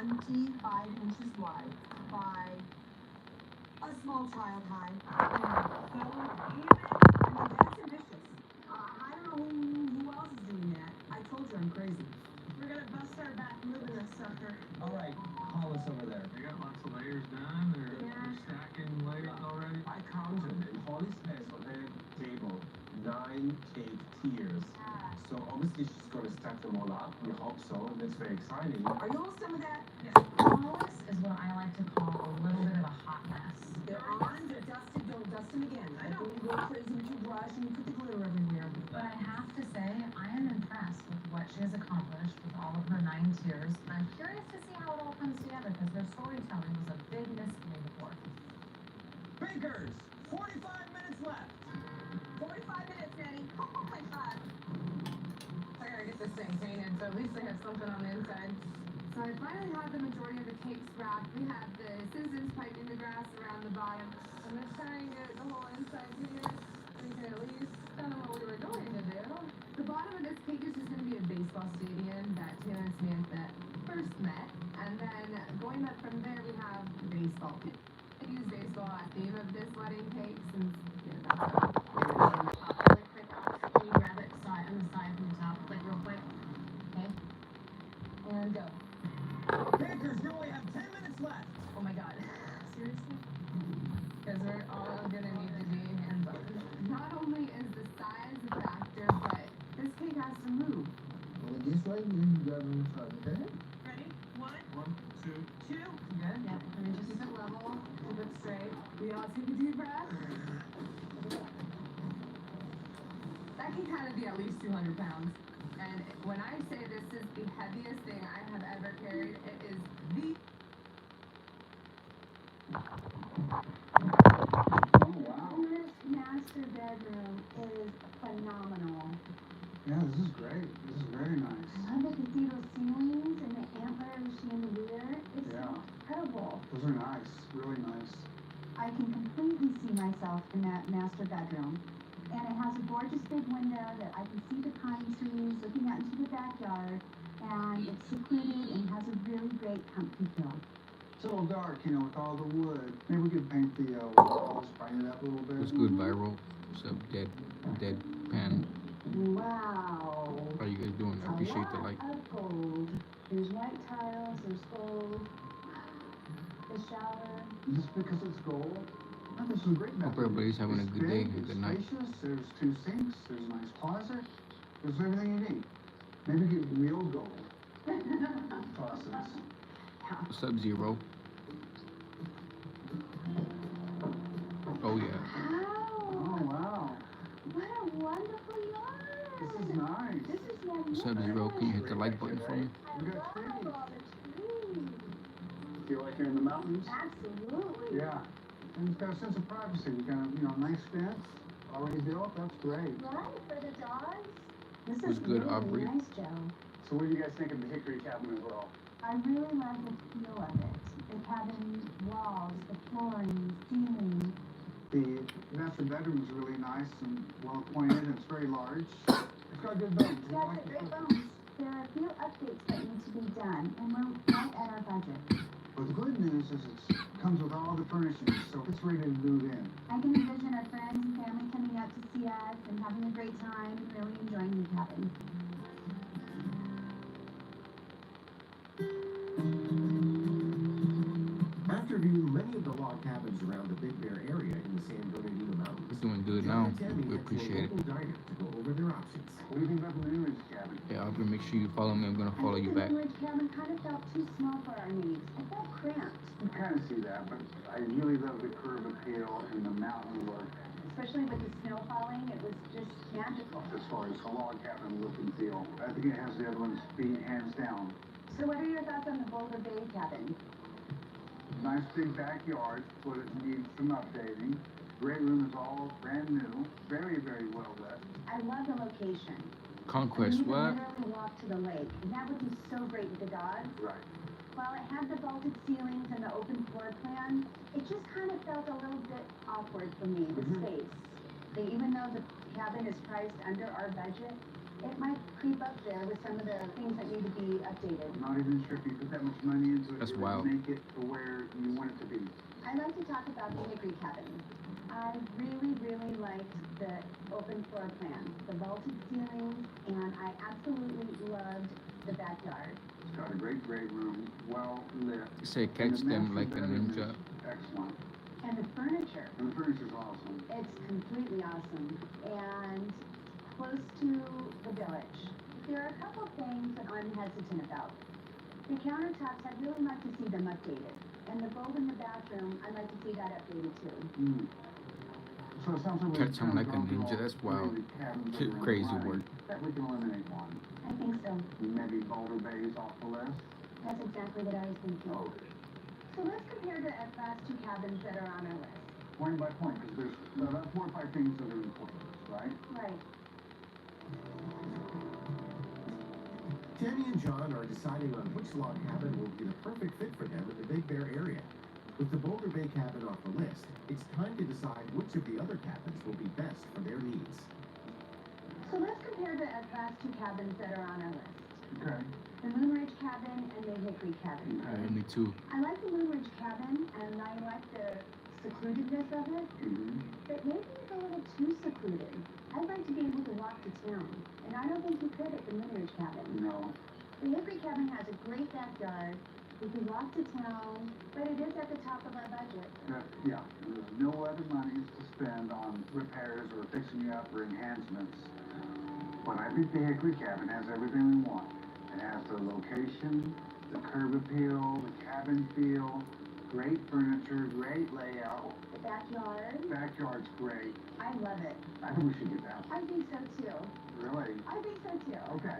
25 inches wide by a small child high. So, that's ambitious. I don't know who else is doing that. I told you I'm crazy. We're gonna bust our back moving this sucker. All right, call us over there. They got lots of layers done. They're stacking layers already. I counted in Holly's place on her table 9 cake tiers. So obviously she's going to stack them all up. We hope so, and that's very exciting. Are you almost done with that? Yes. Flawless is what I like to call a little bit of a hot mess. They're on, they're dusted, don't dust them again. I know. You go crazy with your brush and you put the glitter everywhere. But I have to say, I am impressed with what she has accomplished with all of her 9 tiers. I'm curious to see how it all comes together because her storytelling was a big miss for me before. Bakers, 45 minutes left. 45 minutes, Nanny. Oh my God. I gotta get this thing painted, so at least I have something on the inside. So I finally have the majority of the cakes wrapped. We have the citizens piping the grass around the bottom. I'm just trying to get the whole inside painted. We can at least tell them what we were going to do. The bottom of this cake is just going to be a baseball stadium that Taylor and Samantha first met. And then going up from there, we have baseball. I use baseball as theme of this wedding cake since, that's Really quick, can you grab it side on the side from the top, like real quick? Okay. And go. Bakers, you only have 10 minutes left. Oh my God. Seriously? Because we're all gonna need to be hands-on. Not only is the size a factor, but this cake has to move. Well, this way, you got in front, okay? Ready? One, 1, 2. two. Good? Yeah. Let me just keep it level, keep it straight. We all take a deep breath. That can kind of be at least 200 pounds. And when I say this is the heaviest thing I have ever carried, it is the... Oh, wow. This master bedroom is phenomenal. Yeah, this is great. This is very nice. I love the cathedral ceilings and the antler chandelier. It's incredible. Those are nice, really nice. I can completely see myself in that master bedroom. And it has a gorgeous big window that I can see the pine trees looking out into the backyard. And it's secluded and has a really great comfy feel. It's a little dark, with all the wood. Maybe we could paint the walls, brighten it up a little bit. What's good, viral? What's up, deadpan? Wow. How you guys doing? I appreciate the like. A lot of gold. There's white tiles, there's gold. The shower. Just because it's gold? No, there's some great Hope methods. everybody's having a It's good day big, and a it's good night. spacious, there's 2 sinks, there's a nice closet. There's everything you need. Maybe get real gold faucets. What's up, Zero? Oh yeah. Oh, wow. What a wonderful yard! This is nice. This is What's up, Zero? Can you hit the like button for me? We got trees. all the trees. Feel like you're in the mountains? Absolutely. Yeah. And it's got a sense of privacy. You got a nice fence already built. That's great. Right, for the dogs. This What's is good, really Aubrey? nice, Joe. So what do you guys think of the hickory cabin overall? I really love the feel of it. The cabin walls, the flooring, ceiling. The master bedroom is really nice and well appointed, and it's very large. It's got good bones. It's got great bones. There are a few updates that need to be done, and we're right at our budget. But the good news is it comes with all the furnishings, so it's ready to move in. I can envision our friends and family coming out to see us and having a great time and really enjoying the cabin. After viewing many of the log cabins around the Big Bear area in the San Bernardino Mountains, We're doing good John now. and Tammy We head to a appreciate it. local diner to go over their options. What do you think about the New Age cabin? Yeah, I'm gonna make sure you follow me. I'm gonna follow you back. The village cabin kind of felt too small for our needs. It felt cramped, I kind of see that, but I really love the curve appeal and the mountain look especially with the snow falling. It was just magical. as far as a log cabin look and feel. I think it has the other one's beat hands down. So what are your thoughts on the Boulder Bay cabin? Nice big backyard, but it needs some updating. Great room is all brand new, very, very well lit. I love the location. Conquest, You can what? literally walk to the lake, and that would be so great with the dogs. Right. While it had the vaulted ceilings and the open floor plan, it just kind of felt a little bit awkward for me, the space. Even though the cabin is priced under our budget, it might creep up there with some of the things that need to be updated. I'm not even sure if you put that much money into it. That's to wild. Make it to where you want it to be. I'd like to talk about the hickory cabin. I really, really liked the open floor plan, the vaulted ceilings, and I absolutely loved the backyard. It's got a great room, well lit. You say And catch the them master like a bedroom ninja. is excellent. And the furniture, And the furniture's awesome. it's completely awesome and close to the village. There are a couple things that I'm hesitant about. The countertops, I'd really like to see them updated. And the bulb in the bathroom, I'd like to see that updated too. Mm. So it sounds like Catch him like a ninja, that's wild. Crazy word. That we can eliminate one. I think so. Maybe Boulder Bay is off the list. That's exactly what I was thinking. Okay. So let's compare the last two cabins that are on our list. Point by point, because there's about 4 or 5 things that are important, right? Right. Jenny and John are deciding on which log cabin will be the perfect fit for them in the Big Bear area. With the Boulder Bay cabin off the list, it's time to decide which of the other cabins will be best for their needs. So let's compare the last two cabins that are on our list. Okay. The Moonridge cabin and the Hickory cabin. Me too. I like the Moonridge cabin and I like the secludedness of it, Mm-hmm. but maybe it's a little too secluded. I'd like to be able to walk to town, and I don't think you could at the Moonridge cabin. No. The Hickory cabin has a great backyard. We can walk to town, but it is at the top of our budget. Yeah. There's no other monies to spend on repairs or fixing you up or enhancements. But I think the Hickory cabin has everything we want. It has the location, the curb appeal, the cabin feel, great furniture, great layout. The backyard, Backyard's great. I love it. I think we should get that. I think so too. Really? I think so too. Okay.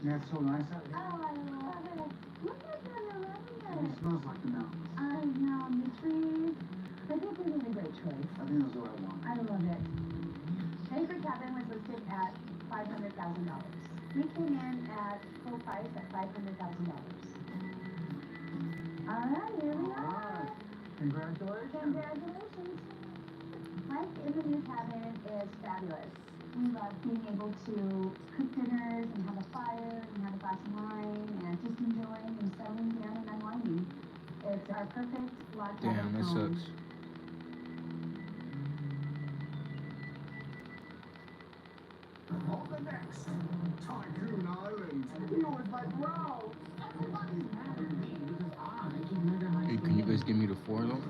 Yeah, it's so nice out Oh, here. I love it. Look at that, I love It it. smells like the mountains. I know, the trees. I think we made a great choice. I think that's what I want. I love it. The Hickory cabin was listed at $500,000. We came in at full price at $500,000. All right, here we All are. right. Congratulations. Congratulations. Life in the new cabin is fabulous. We love being able to cook dinners and have a fire and have a glass of wine and just enjoying and settling down and unwinding. It's our perfect log cabin Damn, that home. sucks. On the next Tycoon Island. You with my bro. Hey, can you guys give me the 4 though?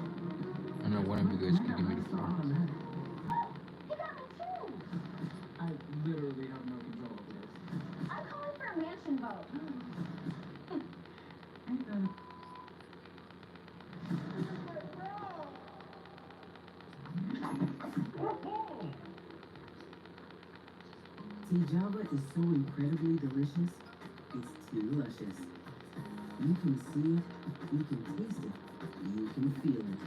I know one of you guys can give me the 4. He got me too. I literally have no control over this. I'm calling for a mansion vote. Tea Java is so incredibly delicious, it's too luscious. You can see it, you can taste it, you can feel it.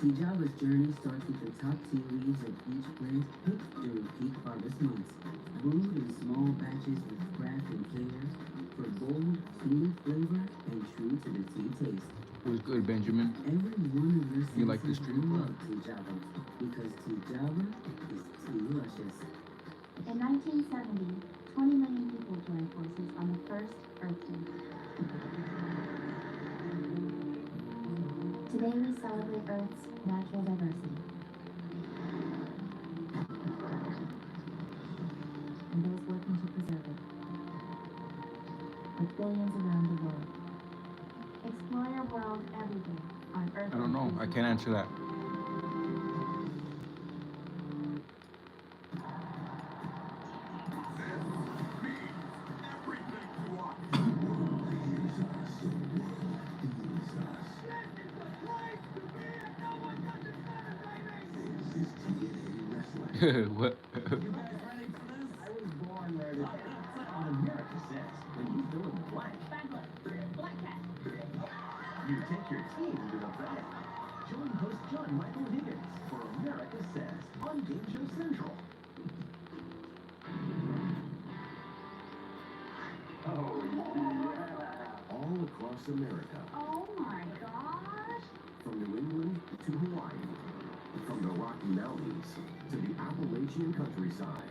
Tea Java's journey starts with the top tea leaves of each plant picked during peak harvest months, brewed in small batches with craft and care for bold, smooth flavor and true to the tea taste. What's good, Benjamin? Every one of your You like this senses drink, will bro? love Tea Java because Tea Java is too luscious. In 1970, 20 million people joined forces on the first Earth Day. Today we celebrate Earth's natural diversity. And those working to preserve it. With billions around the world. Explore your world every day on Earth. I don't know. I can't answer that. What? You guys ready for this? I was born ready. On America says, when you fill in the blank, you take your team to the bank. Join host John Michael Higgins for America Says on Game Show Central. Oh, yeah. All across America, Oh my gosh. from New England to Hawaii, from the Rocky Mountains to the Appalachian countryside,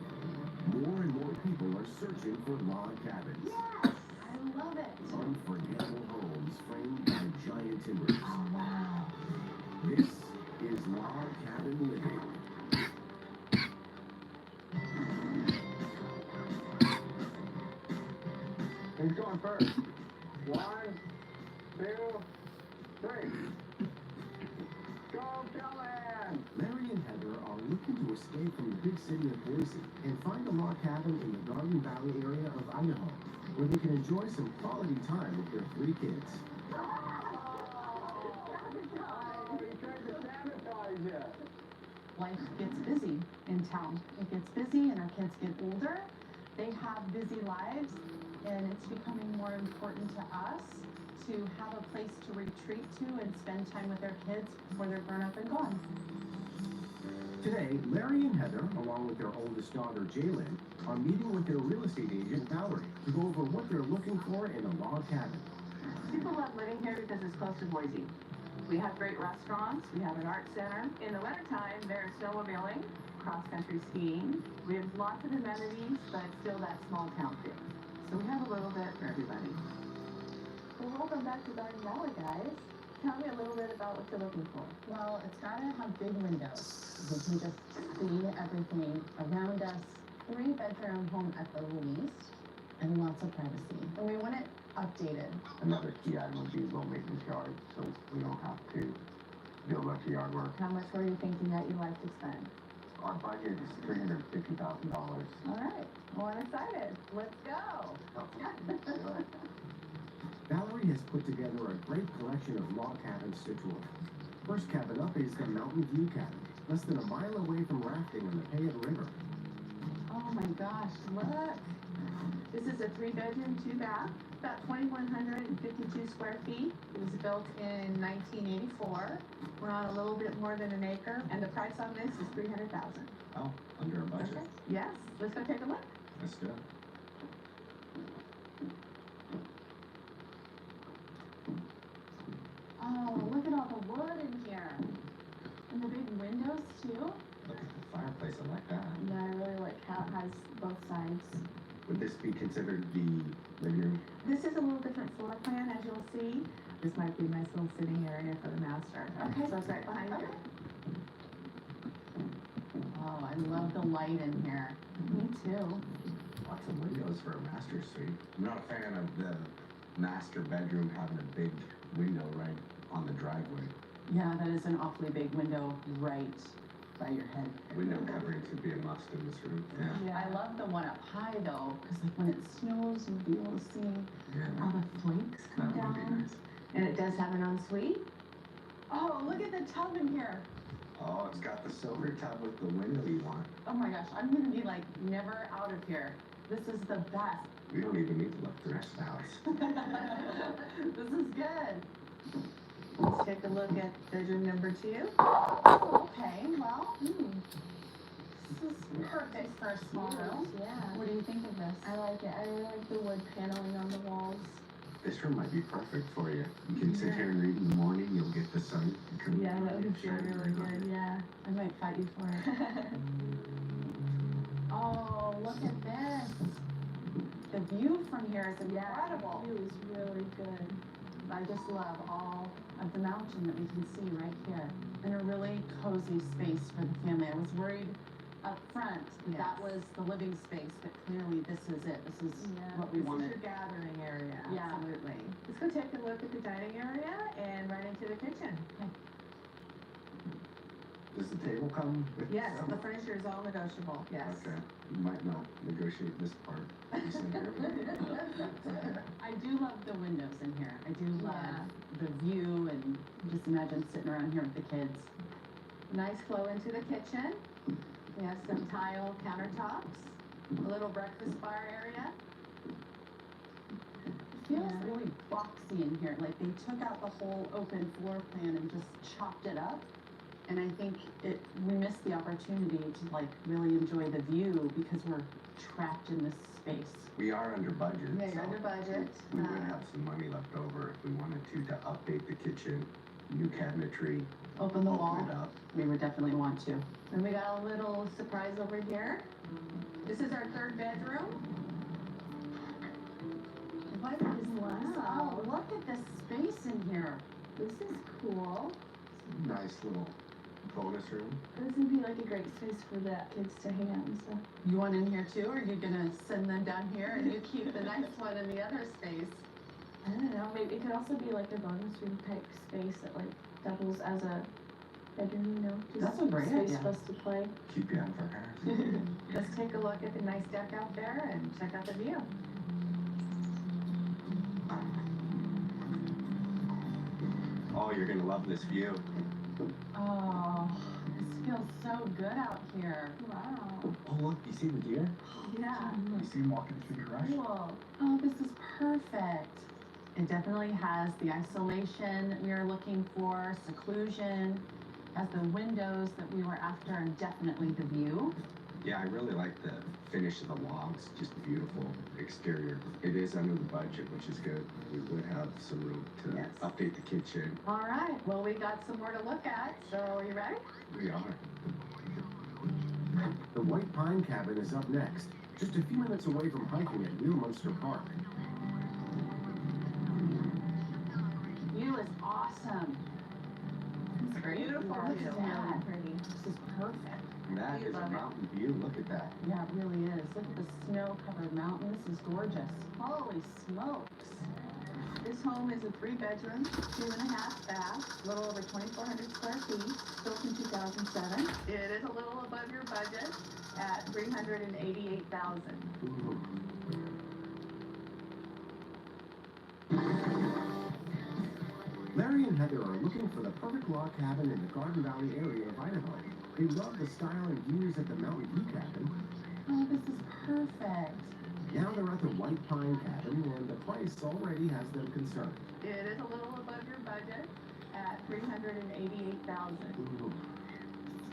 more and more people are searching for log cabins. Yes, I love it. Unforgettable homes framed by giant timbers. Oh wow. This is Log Cabin Living. Who's going first? 1, 2, 3. Go, Kellen! Larry and Heather are looking to escape from the big city of Boise and find a log cabin in the Garden Valley area of Idaho, where they can enjoy some quality time with their 3 kids. Life gets busy in town. It gets busy and our kids get older. They have busy lives and it's becoming more important to us to have a place to retreat to and spend time with their kids before they're grown up and gone. Today, Larry and Heather, along with their oldest daughter, Jalen, are meeting with their real estate agent, Valerie, to go over what they're looking for in a log cabin. People love living here because it's close to Boise. We have great restaurants, we have an art center. In the wintertime, there's snowmobiling, cross-country skiing. We have lots of amenities, but still that small town feel. So we have a little bit for everybody. Well, welcome back to Garden Valley, guys. Tell me a little bit about what you're looking for. Well, it's gotta have big windows. We can just see everything around us. 3-bedroom home at the least, and lots of privacy. And we want it updated. Another key item would be low maintenance yard, so we don't have to do a bunch of yard work. How much were you thinking that you'd like to spend? Our budget is $350,000. All right. Well, I'm excited. Let's go. Valerie has put together a great collection of log cabins to tour. First cabin up is the Mountain View Cabin, less than a mile away from rafting on the Payette River. Oh my gosh, look. This is a 3-bedroom, 2-bath, about 2,152 square feet. It was built in 1984. We're on a little bit more than an acre, and the price on this is $300,000. Oh, under a budget. Okay. Yes, let's go take a look. Let's do it. Oh, look at all the wood in here. And the big windows too. Look at the fireplace, I like that. Yeah, I really like how it has both sides. Would this be considered the living room? This is a little different floor plan, as you'll see. This might be a nice little sitting area for the master. Okay. So it's right behind you. Oh, I love the light in here. Me too. Lots of windows for a master suite. I'm not a fan of the master bedroom having a big window right on the driveway. Yeah, that is an awfully big window right by your head. Window coverings would be a must in this room. Yeah. I love the one up high though, because like when it snows, you'll be able to see Yeah. all the flakes come That would be down. nice. And it does have an ensuite. Oh, look at the tub in here. Oh, it's got the silver tub with the window you want. Oh my gosh, I'm gonna be like never out of here. This is the best. We don't even need to look the rest of the house. This is good. Let's take a look at bedroom number 2. Okay, well, this is perfect for a small room. Yeah. What do you think of this? I like it. I really like the wood paneling on the walls. This room might be perfect for you. You can sit here and read in the morning, you'll get the sun. Yeah, that would feel really good. Yeah. I might fight you for it. Oh, look at this. The view from here is incredible. The view is really good. I just love all of the mountain that we can see right here. And a really cozy space for the family. I was worried up front that that was the living space, but clearly this is it. This is what we wanted. This is your gathering area. Yeah. Absolutely. Let's go take a look at the dining area and right into the kitchen. Does the table come with Yes, some? the furniture is all negotiable. Yes. Okay. You might not negotiate this part. You said earlier. I do love the windows in here. I do love the view and just imagine sitting around here with the kids. Nice flow into the kitchen. We have some tile countertops, a little breakfast bar area. feels really boxy in here. Like they took out the whole open floor plan and just chopped it up. And I think we missed the opportunity to like really enjoy the view because we're trapped in this space. We are under budget. Yeah, you're under budget. We would have some money left over if we wanted to update the kitchen, new cabinetry. Open the wall. It up. We would definitely want to. And we got a little surprise over here. This is our third bedroom. What is wow. Oh, look at this space in here. This is cool. Nice little bonus room. This would be like a great space for the kids to hang out and stuff. You want in here too, or are you gonna send them down here and you keep the nice one in the other space? I don't know, maybe it could also be like a bonus room type space that like doubles as a bedroom, you know? Just That's a great space idea. for us to play. Keep you out of our hair. Let's take a look at the nice deck out there and check out the view. Oh, you're gonna love this view. Oh, this feels so good out here. Wow. Oh, look, you see the deer? Yeah. You see him walking through the brush? Cool. Oh, this is perfect. It definitely has the isolation we are looking for, seclusion, has the windows that we were after, and definitely the view. Yeah, I really like the finish of the logs. Just beautiful exterior. It is under the budget, which is good. We would have some room to Yes. update the kitchen. All right. Well, we got some more to look at. So, are you ready? We are. The White Pine Cabin is up next, just a few minutes away from hiking at Munster Park. View is awesome. It's great. Beautiful. Look at It's that. really pretty. This is perfect. And that You is a love it. mountain view. Look at that. Yeah, it really is. Look at the snow-covered mountain. This is gorgeous. Holy smokes. This home is a 3-bedroom, 2.5 bath, a little over 2,400 square feet, built in 2007. It is a little above your budget at $388,000. Ooh. Larry and Heather are looking for the perfect log cabin in the Garden Valley area of Idaho. They love the style and views at the Mountain View Cabin. Oh, this is perfect. Now they're at the White Pine Cabin, and the price already has them concerned. It is a little above your budget at $388,000. Ooh.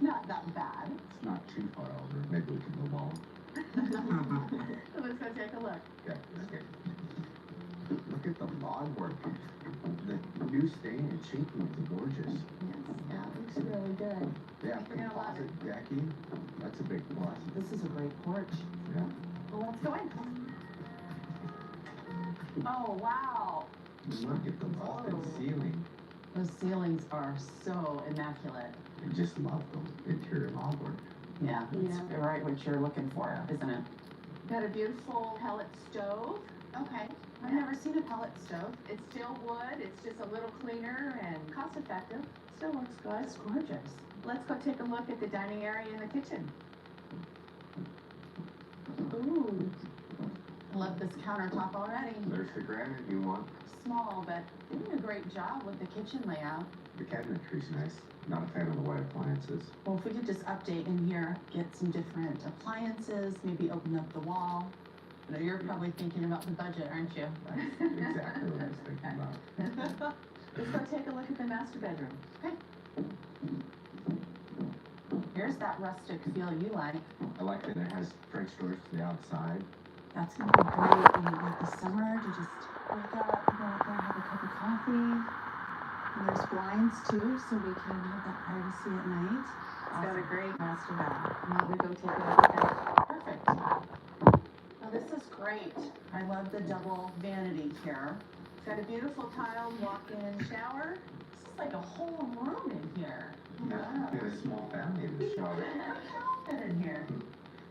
Not that bad. It's not too far over. Maybe we can move on. Let's go take a look. Yeah, okay. Look at the log work. The new stain and shaping is gorgeous. Yes, Yeah, it looks really good. Yeah, You're gonna love it. composite decking. That's a big plus. this is a great porch. Yeah. Well, let's go in. Oh, wow. Look at the vaulted Oh. ceiling. Those ceilings are so immaculate. I just love the interior log work. Yeah, it's Yeah. right what you're looking for, isn't it? Got a beautiful pellet stove. Okay. I've never seen a pellet stove. It's still wood. It's just a little cleaner and cost effective. Still looks good. It's gorgeous. Let's go take a look at the dining area and the kitchen. Ooh. I love this countertop already. There's the granite you want. Small, but they did a great job with the kitchen layout. The cabinetry's nice. Not a fan of the white appliances. Well, if we could just update in here, get some different appliances, maybe open up the wall. I know you're probably thinking about the budget, aren't you? That's exactly what I was thinking about. Let's go take a look at the master bedroom. Okay. Here's that rustic feel you like. I like that it has French doors to the outside. That's gonna be great in like the summer to just wake up, go out there, have a cup of coffee. And there's blinds too, so we can have that privacy at night. It's got a great master bath. Now we go take a look at that. Perfect. Now this is great. I love the double vanity here. It's got a beautiful tiled walk-in shower. This is like a whole room in here. Yeah, get a small family in the shower. Fit in here.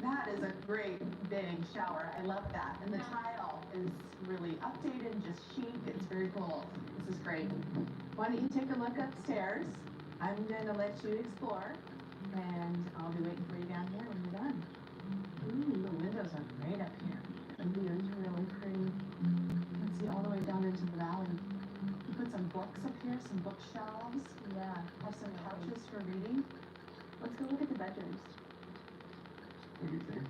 That is a great big shower. I love that. And the tile is really updated, just chic. It's very cool. This is great. Why don't you take a look upstairs? I'm gonna let you explore, and I'll be waiting for you down here when you're done. Ooh, the windows are great up here. The view is really pretty. You can see all the way down into the valley. You put some books up here, some bookshelves. Yeah, have some couches for reading. Let's go look at the bedrooms. What do you think?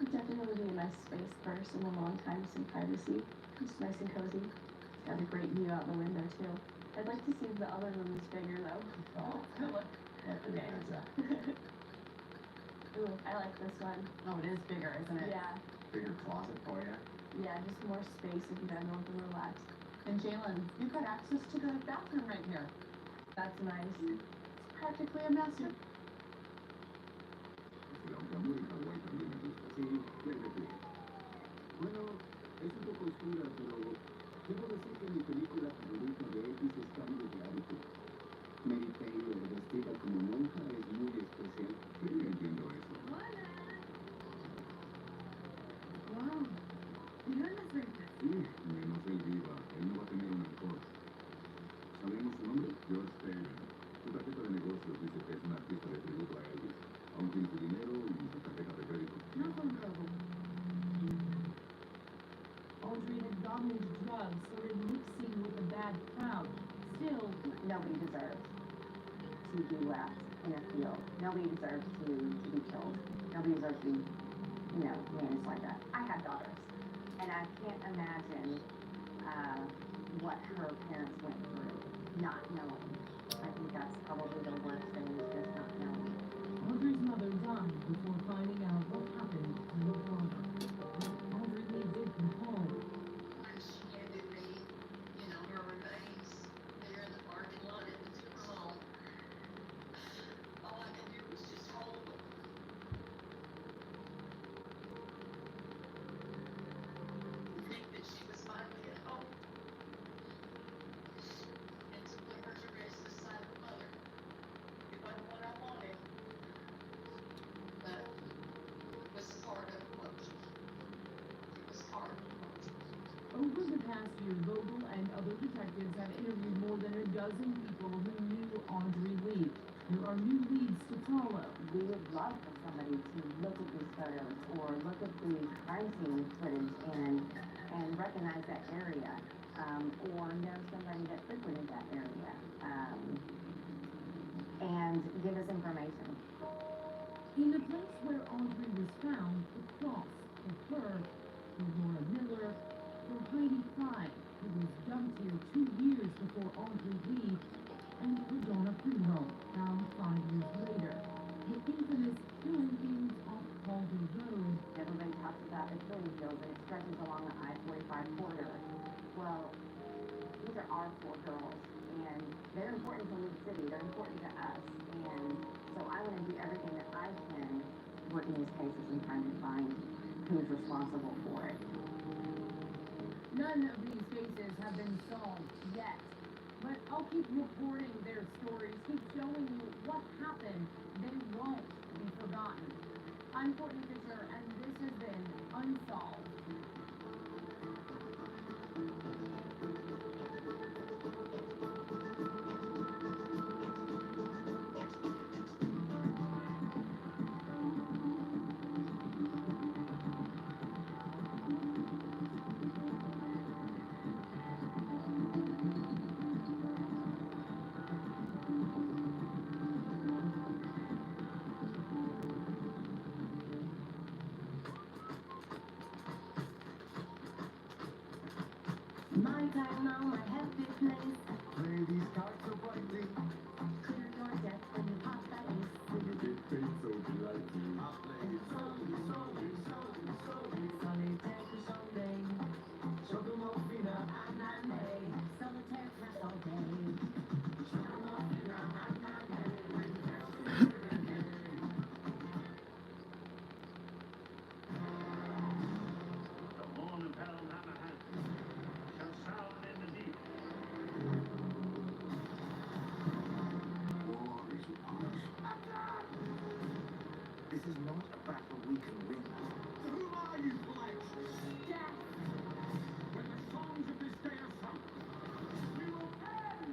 It definitely would be a nice space for someone long time, some privacy. It's nice and cozy. It's got a great view out the window too. I'd like to see the other room is bigger though. Oh, Look. okay. Ooh, I like this one. Oh, it is bigger, isn't it? Yeah. Bigger closet for you. Yeah, just more space if you guys want to relax. And Jalen, you've got access to the bathroom right here. That's nice. It's practically a master. Aunque amor en Hawái también me gusta. Sí, fíjate. Bueno, es un poco oscura, pero debo decir que mi película favorita de X es Cambio de Hábito. Mary Taylor vestida como monja es muy especial. Sí, entiendo eso. Wow. Mira las ventas. Sí, menos él viva. Él no va a tener un alcohol. ¿Sabemos su nombre? George Taylor. Su tarjeta de negocios dice que es una artista de tributo a Elvis. Aún tiene su dinero y su tarjeta de crédito. No son robo. Audrey had gotten into drugs, started mixing with a bad crowd. Still, Nobody deserves to be left in a field. Nobody deserves to be killed. Nobody deserves to be, managed like that. I have daughters, and I can't imagine what her parents went through, not knowing. I think that's probably the worst thing, is just not knowing. Audrey's mother died before finding out what happened to her father. Audrey Lee did come home. When she handed me, her remains there in the parking lot at the funeral home, all I could do was just hold them. Think that she was finally at home. And to put her to rest beside her mother. It wasn't what I wanted. But it was part of emotion. It was part of emotion. Over the past year, Vogel and other detectives have interviewed more than a dozen people who knew Audrey Lee. There are new leads to follow. We would love for somebody to look at these photos or look at the crime scene footage and recognize that area, or know somebody that frequented that area, and give us information. In the place where Audrey was found, the cross of her, for Laura Miller, for Heidi Clyde, who was dumped here 2 years before Audrey Lee, and for Donna Primo, found 5 years later. The infamous killing fields off Calder Road. Everybody talks about the killing fields, and it stretches along the I-45 corridor. Well, these are our 4 girls, and they're important to League City. They're important to us, and so I want to do everything that I can working these cases and trying to find who's responsible for it. None of these cases have been solved yet, but I'll keep reporting their stories, keep showing you what happened. They won't be forgotten. I'm Courtney Fisher, and this has been Unsolved. My time now, my happy place. Play these cards so brightly. Clear your deck when you pop that ace. When you get paid so delightfully. I play it Solitaire for Sunday. Chocomorphina, anane. Solitaire class all day. Chocomorphina, anane. The horn of hell never has shall sound in the deep. War is upon us. This is not a battle we can win. Who are you, blacks? Death! When the songs of this day are sung, we will end!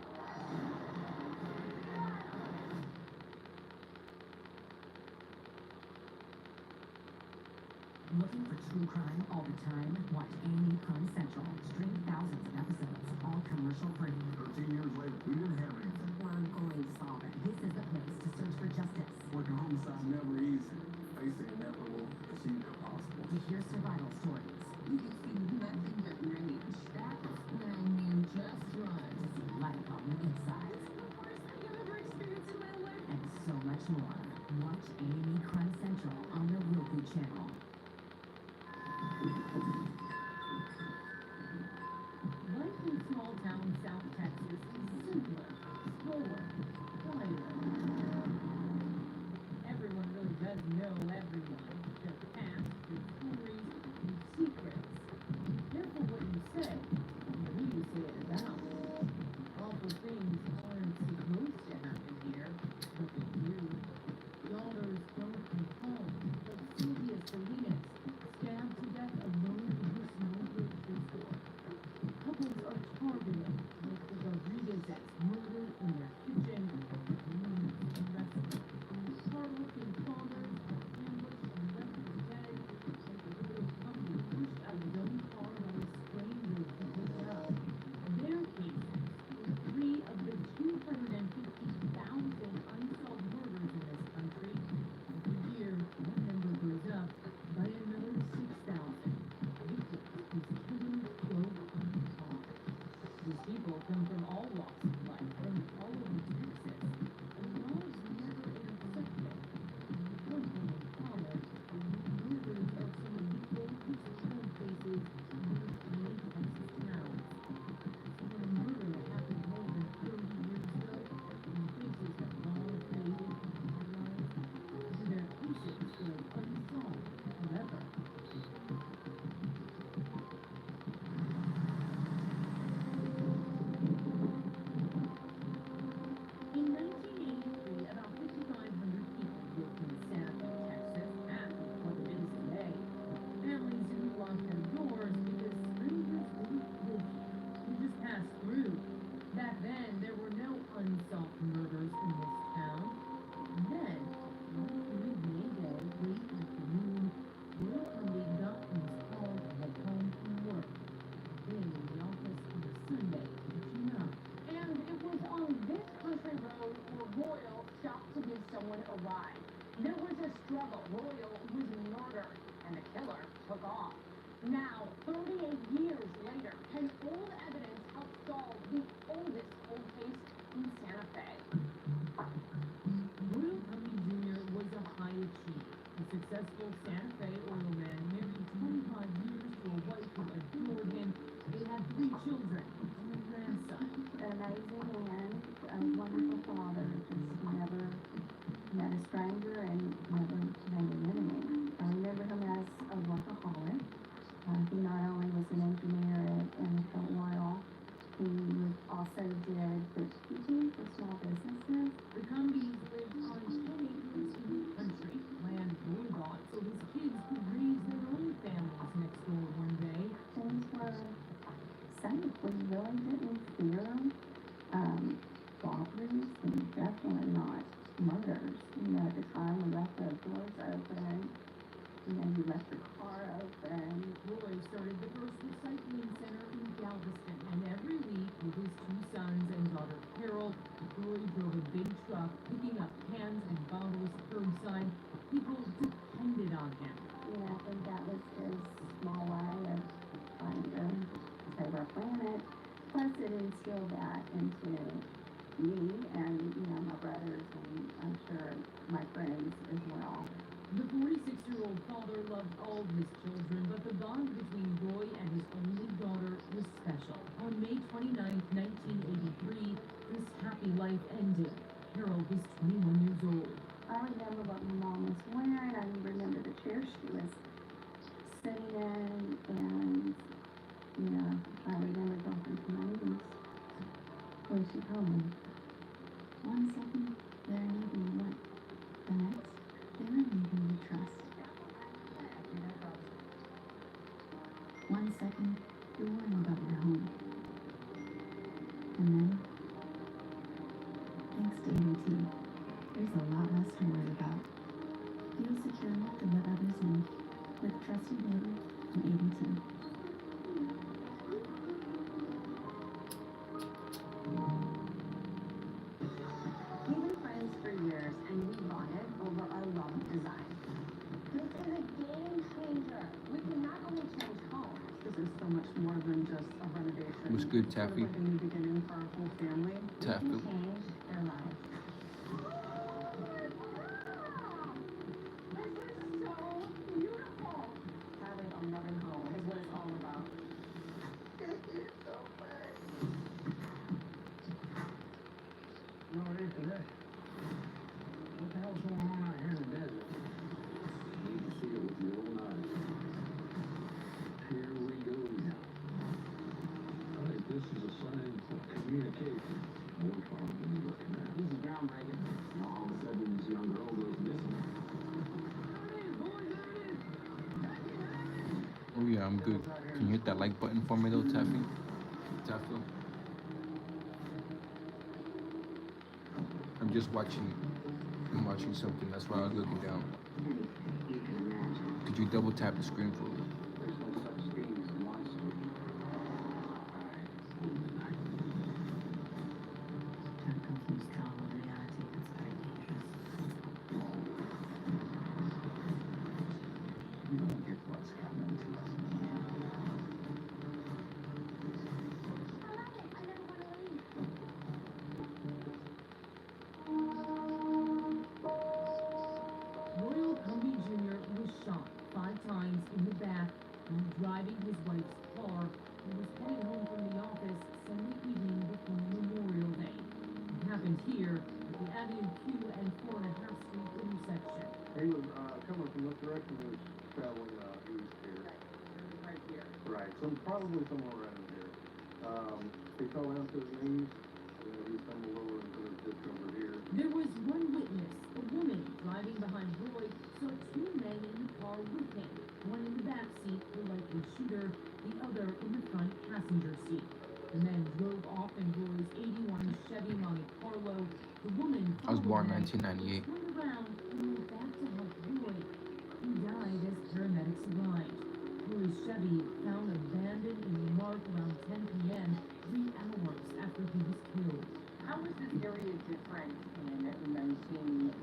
Looking for true crime all the time? Watch A&E Crime Central. Stream thousands of episodes, all commercial free. 13 years later, we didn't have anything. We're going to solve it. This is the place to search for justice. Working homicide never easy. Facing inevitable, achieve impossible. To hear survival stories. You can see nothing but rage. know everyone, their past, their stories, their secrets. Careful what you say, and who you say it about. Awful things aren't supposed to happen here, but they do. Daughters don't come home, but Sylvia Salinas stabbed to death alone in her small grocery store. Couples are targeted, like the Rodriguezes murdered in their kitchen, wounds and rescue. Hard-working fathers are ambushed and left for dead, like the little puppy pushed out of his own car by a stranger to pick up. Their cases were three of the 250,000 unsolved murders in this country. Every year, that number goes up by another 6,000. Victims whose killings go unsolved. These people come from all walks of life, from all over Texas. And laws never intersect them. One thing in common, murders are some of the oldest cold cases in many Texas towns. So when a murder happened more than 30 years ago, and cases have long faded from the headlines, do their cases go unsolved forever? In 1983, about 5,500 people lived in Santa Fe, Texas, half of what it is today. Families didn't lock their doors because strangers didn't live here. They just passed through. Back then, there were no unsolved murders in this town. And then, one humid May day, late afternoon, Will Huntley got in his car to head home from work. Then in the office on a Sunday, catching up. And it was on this country road where Royal stopped to give someone a ride. There was a struggle. Royal was murdered, and the killer took off. Now, 38 years later, can old evidence help solve the oldest cold case in Santa Fe? Will Huntley Jr. was a high achiever. A successful Santa Fe oil man married 25 years to a wife who adored him. They had 3 children and a grandson. An amazing man, a wonderful father, just never met a stranger and never made an enemy. I remember him as a workaholic. He not only was an engineer at NFL Oil, he also did bookkeeping for small businesses. The Cumbies lived on 10 acres in the country. Land Will bought so his kids could raise their own families next door one day. Things were safe. We really didn't fear robberies and definitely not murders. At the time we left the doors open. You left your car open. Roy started the first recycling center in Galveston, and every week with his 2 sons and daughter Carol, Roy drove a big truck picking up cans and bottles curbside. People depended on him. I think that was his small way of trying to save our planet. Plus it instilled that into me and, my brothers and I'm sure my friends as well. The 46-year-old father loved all his children, but the bond between Roy and his only daughter was special. On May 29, 1983, this happy life ended. Carol was 21 years old. I remember what my mom was wearing. I remember the chair she was sitting in, and I remember going to my knees when she told me, 1 second, they're leaving you what? The next, they're leaving you trust. 1 second, you're worrying about your home. And then, thanks to ADT, there's a lot less to worry about. Feel secure enough to let others in with trusted neighbor from ADT. We've been friends for years, and we bonded over our love of design. This is a game changer. We can not only change homes. This is so much more than just a renovation. What's good, Taffy? It's like a new beginning for our whole family. Taffy. We can change their lives. Having a loving home is what it's all about. Thank you so much. No, it ain't today. What the hell's going on out here in the desert? Oh yeah, I'm good. Can you hit that like button for me though, Taffy? Taffy? I'm just watching. I'm watching something. That's why I was looking down. You can imagine. Could you double tap the screen for me? There's no such thing as a monster. Don't confuse trauma with reality. It's very dangerous. We don't get what's happening to us. Royal Cumby Jr. was shot 5 times in the back while driving his wife's car. He was heading home from the office Sunday evening before Memorial Day. It happened here at the Avenue Q and 4.5 Street intersection. He was coming from this direction. He was traveling east here. Right here. Right. So probably somewhere around here. He fell down to his knees. He stumbled over into this ditch over here. There was one witness, a woman driving behind Roy, saw 2 men in the car with him, one in the back seat, the likely shooter, the other in the front passenger seat. The men drove off in Roy's 81 Chevy Monte Carlo. The woman I was born followed them, 1998. turned around and went back to help Roy. He died as paramedics arrived. Roy's Chevy found abandoned in the Mark around 10 p.m., 3 hours after he was killed. How was this area different in 1983?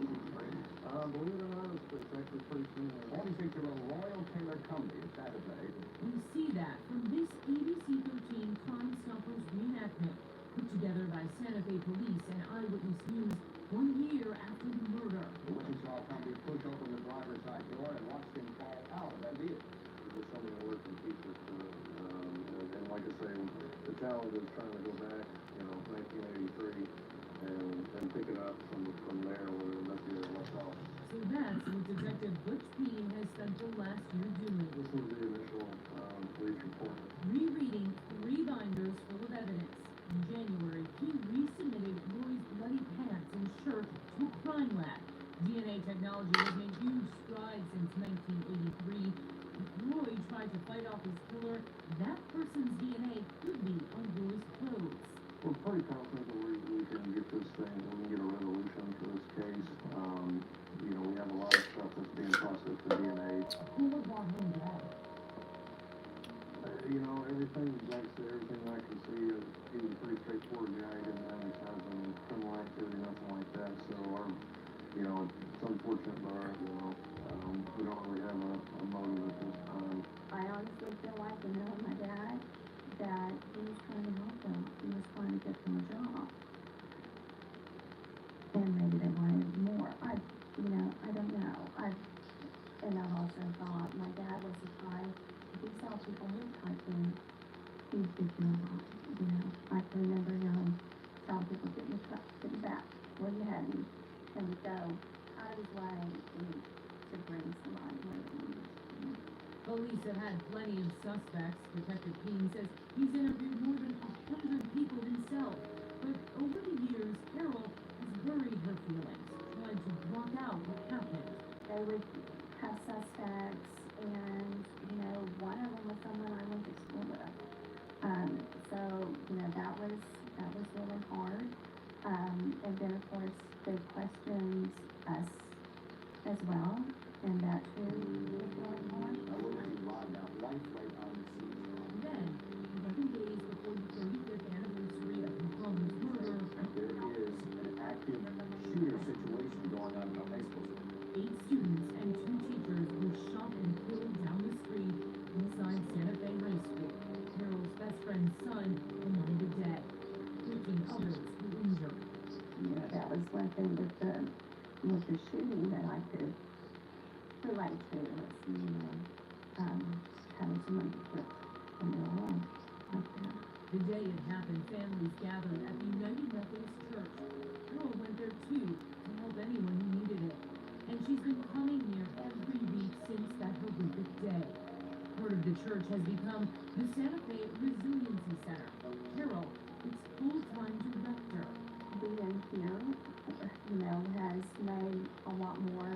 Believe it or not, it's actually pretty similar. 46-year-old Royal Taylor Cumby is Saturday. We see that from this ABC 13 Crime Stoppers reenactment put together by Santa Fe Police and Eyewitness News 1 year after the murder. The witness saw Cumby push open the driver's side door and watched him fall out of that vehicle. It's something that works in pieces for us. And like I say, the challenge is trying to go back, 1983, and pick it up from there where the investigator left off. So that's what Detective Butch Bean has spent the last year doing. This was the initial police report. Rereading 3 binders full of evidence. In January, he resubmitted Roy's bloody pants and shirt to a crime lab. DNA technology has made huge strides since 1983. If Roy tried to fight off his killer, that person's DNA could be on Roy's clothes. We're pretty confident that we can get this thing, we can get a resolution for this case. We have a lot of stuff that's being processed for DNA. Who would want him dead? Everything, like I said, everything I can see, he was a pretty straightforward guy. He didn't have any signs of criminal activity, nothing like that. So it's unfortunate, but we don't really have a motive at this time. I honestly feel like, knowing my dad, that he was trying to help them. He was trying to get them a job. And maybe they wanted more. I don't know. And I've also thought my dad was the type, if he saw people live type thing, he would feel about, I can remember him telling people, get in the back, where you heading? And would go out of his way to bring somebody where they needed. Police have had plenty of suspects. Detective Keene says he's interviewed more than 100 people himself. But over the years, Carol has buried her feelings, trying to block out what happened. They would have suspects, and, one of them was someone I went to school with. So, that was really hard. And then, of course, they questioned us as well, and that too was really hard. A woman logged out life right on the scene. Then, 11 days before the 35th anniversary of Muhammad's murder, There is an active shooter situation going on in the high school. 8 students and 2 teachers were shot and killed down the street inside Santa Fe High School. Carol's best friend's son among the dead, 13 others were injured. That was one thing with the shooting that I could relate to. Having someone put in their room like that. The day it happened, families gathered at the United Methodist Church. Carol went there too to help anyone who needed it. And she's been coming here every week since that horrific day. Part of the church has become the Santa Fe Resiliency Center. Carol, its full-time director. Being here, has made a lot more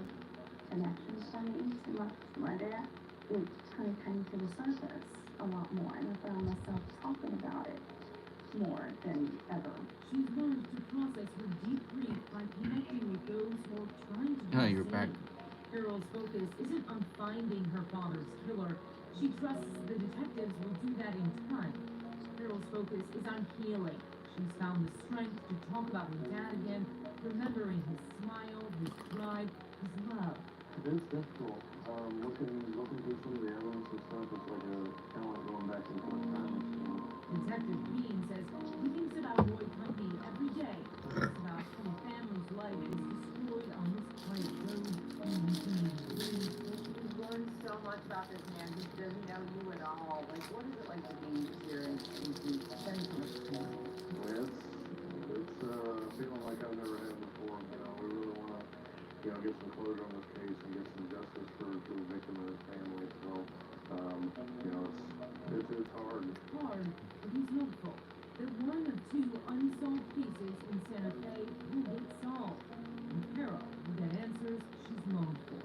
connections for me to my dad. It kind of came to the surface a lot more, and I found myself talking about it more than ever. She's learned to process her deep grief by connecting with those who are trying to do Oh, the you're back. same. Carol's focus isn't on finding her father's killer. She trusts the detectives will do that in time. Carol's focus is on healing. She's found the strength to talk about her dad again, remembering his smile, his drive, his love. It's difficult. Looking through some of the evidence and stuff, it's like kind of like going back into a time machine. Detective Bean says he thinks about Roy Pundy every day. He thinks about how a family's life is destroyed on this quiet road. We've learned so much about this man who doesn't know you at all. Like, what is it like to be here and spend so much time? It's a feeling like I've never had before. We really want to, get some closure on this case and get some justice for the victim and his family. So, it's hard. Hard, but he's hopeful that one of two unsolved cases in Santa Fe will get solved. And Carol will get answers she's longed for.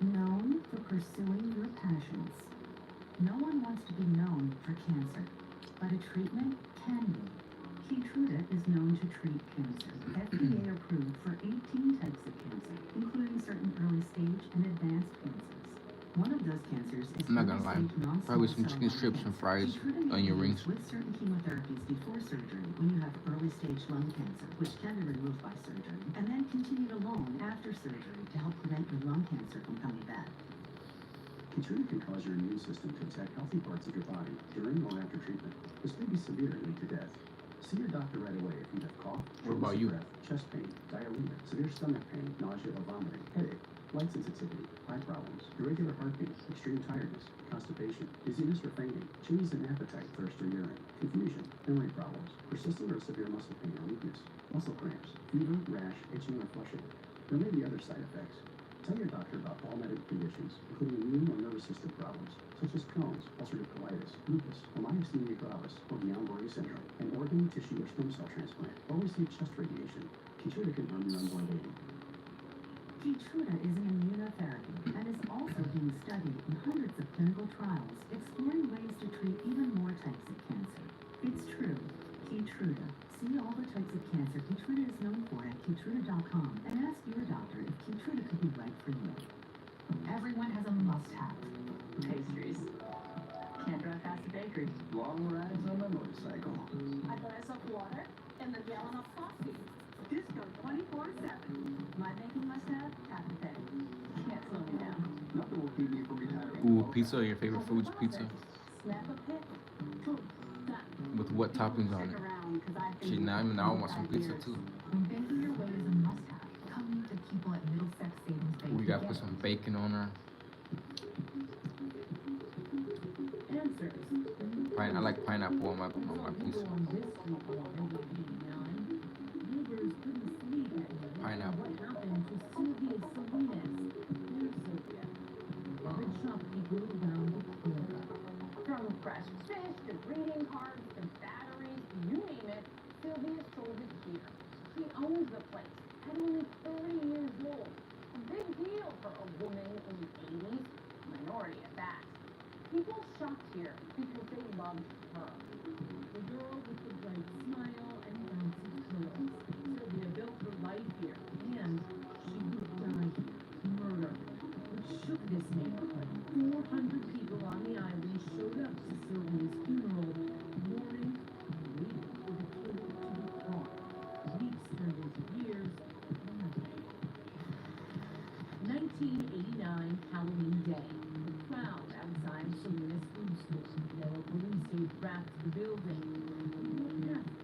Known for pursuing your passions. No one wants to be known for cancer, but a treatment can be. Eachother is known to treat cancer. FDA approved for 18 types of cancer, including certain early stage and advanced cancers. One of those cancers is I'm not gonna lie. early-stage non-small Probably some cell chicken lung strips and cancer. fries, Eachother onion may be rings. used with certain chemotherapies before surgery when you have early-stage lung cancer, which can be removed by surgery, and then continued alone after surgery to help prevent your lung cancer from coming back. Eachother can cause your immune system to attack healthy parts of your body during or after treatment. This may be severe and lead to death. See your doctor right away if you have cough, What about shortness of you? breath, chest pain, diarrhea, severe stomach pain, nausea or vomiting, headache, light sensitivity, eye problems, irregular heartbeat, extreme tiredness, constipation, dizziness or fainting, changes in appetite, thirst or urine, confusion, memory problems, persistent or severe muscle pain or weakness, muscle cramps, fever, rash, itching or flushing. There may be other side effects. Tell your doctor about all medical conditions, including immune or nervous system problems, such as Crohn's, ulcerative colitis, lupus, or myasthenia gravis, or Guillain-Barré syndrome, an organ, tissue, or stem cell transplant, or receive chest radiation. Eachother can earn you unborn baby. Eachother is an immunotherapy and is also being studied in hundreds of clinical trials, exploring ways to treat even more types of cancer. It's true. Eachother. See all the types of cancer Eachother is known for at Eachother.com and ask your doctor if Eachother could be right for you. Everyone has a must-have. Pastries. Can't drive past the bakery. Long rides on a motorcycle. A glass of water and a gallon of coffee. Disco 24/7. My making must-have, Cafe. Can't slow me down. Nothing will keep me from retiring. Ooh, pizza. Your favorite food's pizza. Snap a pic. Boom. Done. With what toppings on it? Around, 'cause I've been Shit, now here I for want some 25 pizza years. too. When baking your way is a must-have, come meet the people at Middlesex Savings Bank. We gotta put some bacon on her. Answers. I like pineapple on my pizza. On this street along Highway 89, neighbors couldn't sleep at night. Pineapple. What happened to Sylvia Salinas? Here's Sylvia. The shopkeeper around the corner. From fresh fish to greeting cards to batteries, you name it, Sylvia sold it here. She owns the place at only 30 years old. A big deal for a woman in the 80s, minority at that. People shopped here because they loved her. The girl with the bright smile and bouncy curls. Sylvia built her life here, and she would die here. Murder, which shook this neighborhood. 400 people on the island showed up to Sylvia's funeral, mourning and waiting for the killer to be caught. Weeks turned into years, and nothing. 1989 Halloween Day. The crowd outside Salinas Food Store. Yellow police tape wrapped the building. What happened?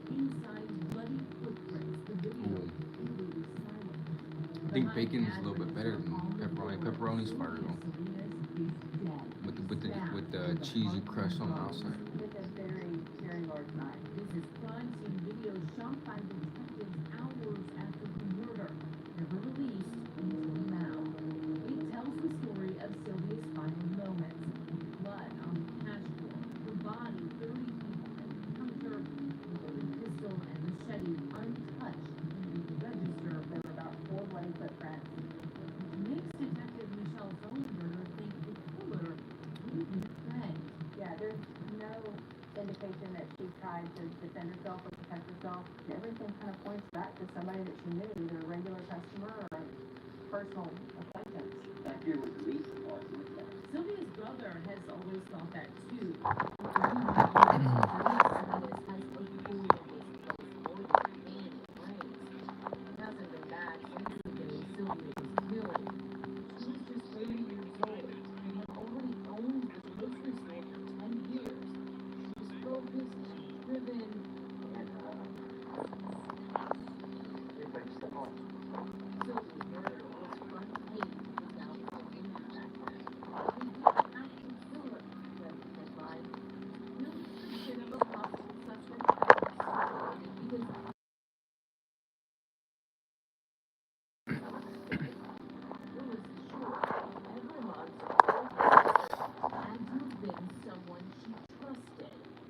Inside bloody footprints, the video completely silent. I think bacon is a little bit better than pepperoni. Pepperoni's fire though. Salinas is dead. With the cheesy crust on the outside. With a very, very large knife. This is crime scene video shot by detectives hours after the murder, never released until now. It tells the story of Sylvia's final moments. Blood on the dashboard, her body 30 feet from the counter, the loaded pistol and machete untouched under the register. There were about 4 bloody footprints. Makes Detective Michelle Phone tried to defend herself or protect herself. Everything kind of points back to somebody that she knew, either a regular customer or a personal acquaintance. Back here with the lease apartment. Sylvia's brother has always thought that too.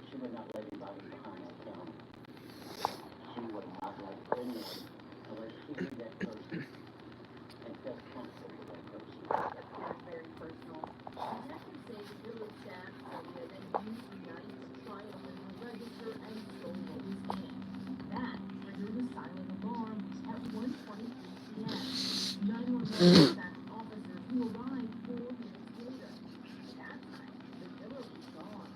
She would not let anybody behind that counter. She would not like anyone unless she knew that person and felt comfortable with that person. That's very personal. Detectives say the village staff Sylvia then used the night to try open her register and stole what was in it. That triggered a silent alarm at 1:23 p.m. 911 dispatched officers who arrived 4 minutes later. At that time, the killer was gone.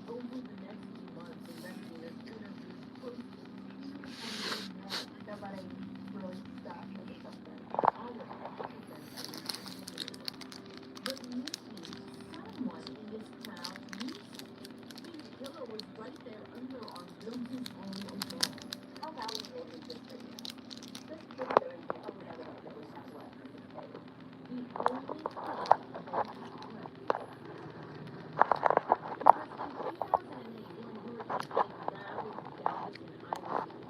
Over the next few months, investigators interviewed close to 200 men. Nobody really stopped or something. All of them defended. But maybe someone in this crowd knew something. The killer was right there under our noses all along. How valuable is this video? This video is the only evidence that we have left in this case. The only thing about it.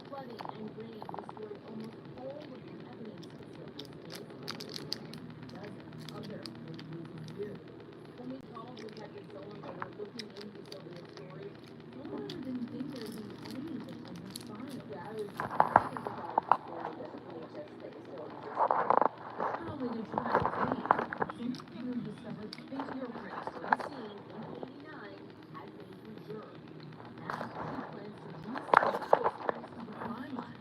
Flooding and rain destroyed almost all of the evidence of Sylvia's case. Dozens other witnesses too. When we called Detective Sullivan looking into Sylvia's story, Sullivan didn't think there'd be anything in her file. Yeah, I was surprised the story that VHS that was still existed. Not only did she have a case, Sullivan discovered fingerprints from the scene in '89 had been preserved. Now he plans to resell those prints to the crime lab.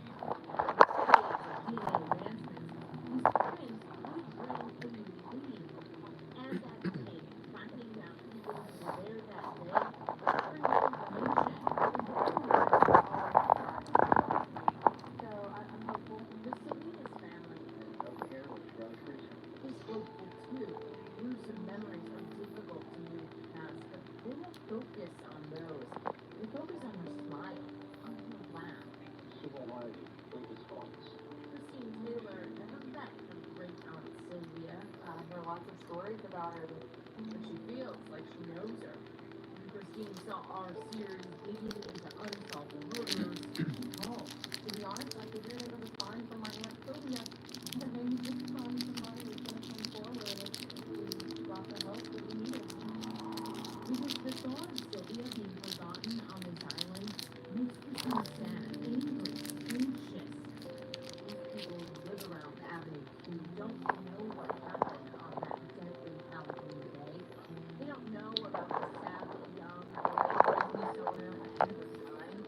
DNA advancements, these prints would bring a new lead. And that day, tracking down people who were there that day, brings information. So I'm hopeful. The Salinas family is hopeful too. Gruesome memories are difficult to move past, but they won't focus on those. They focus on her smile, on her laugh. Christine Taylor never met her great aunt Sylvia. There are lots of stories about her that But she feels like she knows her. When Christine saw our series digging into unsolved murders, she called. To be honest, I figured it was fine for my Aunt Sylvia. And maybe this time somebody was going to come forward and we got the help that we needed. Because the thought of Sylvia being forgotten on this island makes Christine sad, angry, anxious. These people who live around the avenue who don't know what happened on that deadly Halloween day. They don't know about the sadly young business owner ahead of her time.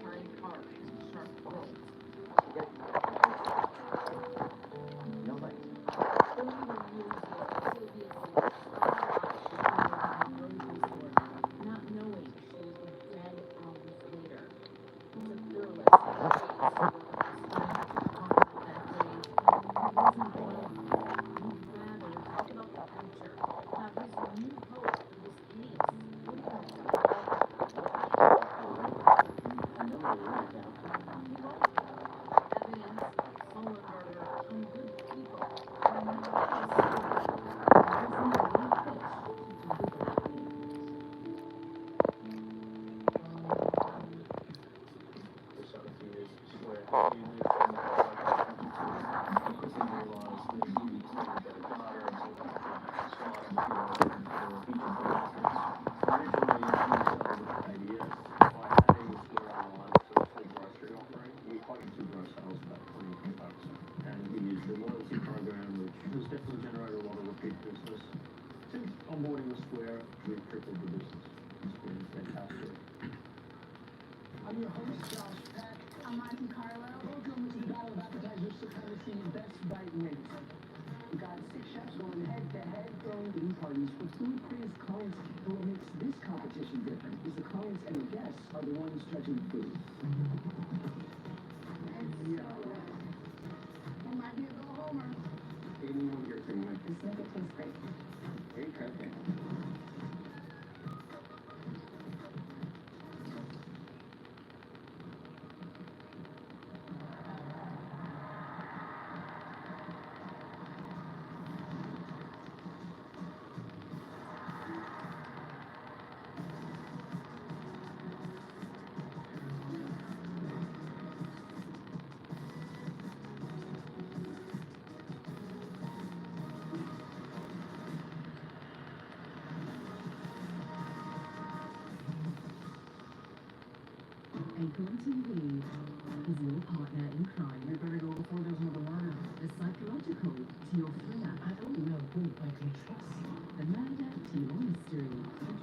Kind heart and sharp wit. 31 years later, Sylvia's marketing parties with food-crazed clients, and what makes this competition different is the clients and the guests are the ones judging the food. I'm not here to go homer. Anyone here can win. This make it taste great. Hey, Captain. A haunting weed is your partner in crime. You better go before there's another murder. The psychological to your thriller. I don't know who I can trust. The murder to your mystery.